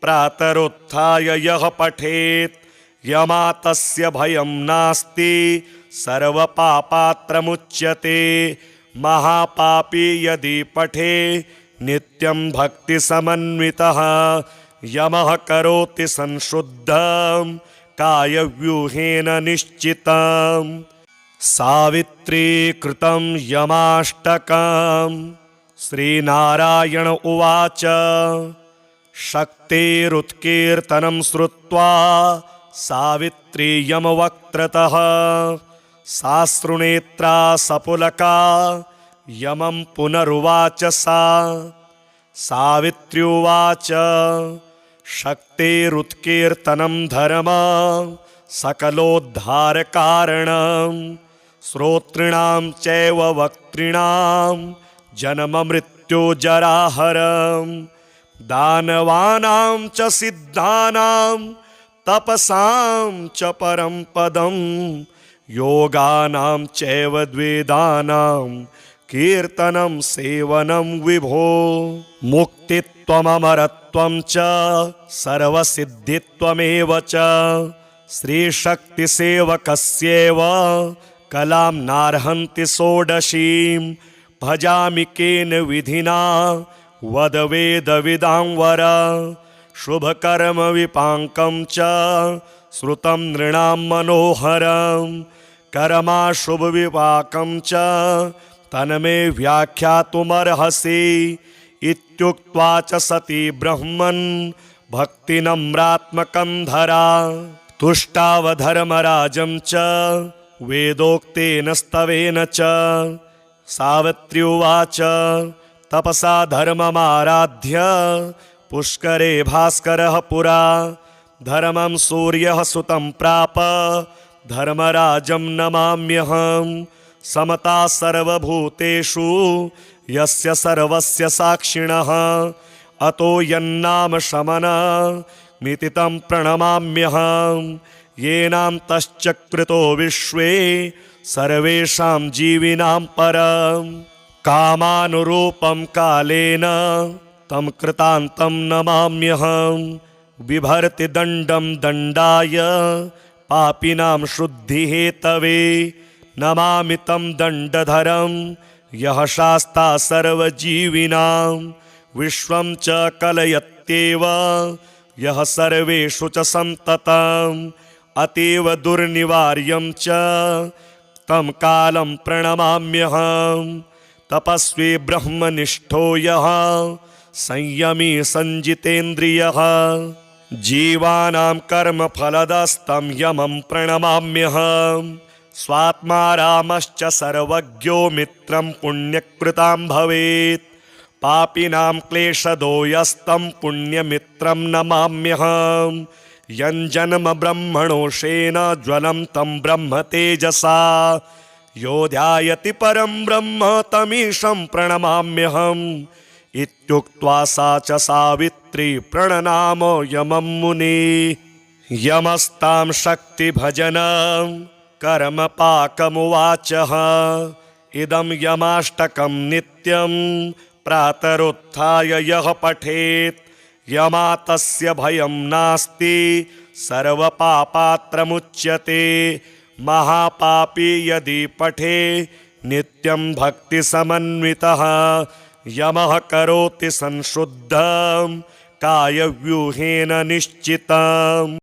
प्रातरुत्थाय यः पठेत् यमातस्य भयं नास्ति सर्वपापात्रमुच्यते महापापी यदि पठे नित्यं भक्तिसमन्वितः यमः करोति संशुद्धं कायव्यूहेन निश्चितं सावित्री कृतं यमाष्टकं श्रीनारायण उवाच शक्तिरुत्कीर्तनं श्रुत्वा सावित्री यमवक्त्रतः साश्रुनेत्रा सपुलका यमं पुनरुवाच सा सावित्र्युवाच शक्तिरुत्कीर्तनं धर्म सकलोद्धारकारणं श्रोतॄणां चैव वक्तॄणां जन्ममृत्युजराहरं दानवानां च सिद्धानां तपसां च परं पदं योगानां चैव द्वेदानां कीर्तनं सेवनं विभो मुक्तित्वममरत्वं च सर्वसिद्धित्वमेव च श्रीशक्तिसेवकस्यैव कलां नार्हन्ति षोडशीं भजामि केन विधिना वद वेदविदां वर शुभकर्म विपाकं च श्रुतं नृणां मनोहरं कर्माशुभ विपाकं च तन्मे व्याख्यातुमर्हसि इत्युक्त्वा च सती ब्रह्मन् भक्तिनम्रात्मकं धरा तुष्टावधर्मराजं च वेदोक्तेन स्तवेन च सावित्री उवाच तपसा धर्ममाराध्य पुष्करे भास्करः पुरा धर्मं सूर्यः सुतं प्राप धर्मराजं नमाम्यहम् समता सर्वभूतेषु यस्य सर्वस्य साक्षिणः अतो यन्नाम शमनमिति तं प्रणमाम्यहम् येनान्तश्चक्रितो विश्वे सर्वेषां जीविनां परम् कामानुरूपं कालेन तं कृतान्तं नमाम्यहम् बिभर्ति दण्डं दण्डाय पापिनां शुद्धिहेतवे नमामि तं दण्डधरं यः शास्ता सर्वजीविनां विश्वं च कलयत्येव यः सर्वेषु च सन्ततम् अतीव दुर्निवार्यं च तं कालं प्रणमाम्यहम् तपस्वी ब्रह्मनिष्ठो यः संयमी संजितेन्द्रियः जीवानां कर्मफलदस्तं यमं प्रणमाम्यहम् स्वात्मा रामश्च सर्वज्ञो मित्रं पुण्यकृतां भवेत् पापिनां क्लेशदो यस्तं पुण्यमित्रं नमाम्यहम् यञ्जन्म ब्रह्मणोषेण ज्वलं तं ब्रह्म तेजसा यो ध्यायति परं ब्रह्म तमीशं प्रणमाम्यहम् इत्युक्त्वा सा च सावित्री प्रणनाम यमं मुनिः यमस्तां शक्तिभजनं कर्मपाकमुवाचः इदं यमाष्टकं नित्यं प्रातरुत्थाय यः पठेत् यमातस्य भयं नास्ति सर्वपापात्रमुच्यते महापापी यदि पठे नित्यं भक्तिसमन्वितः यमः करोति संशुद्धं कायव्यूहेन निश्चितम्।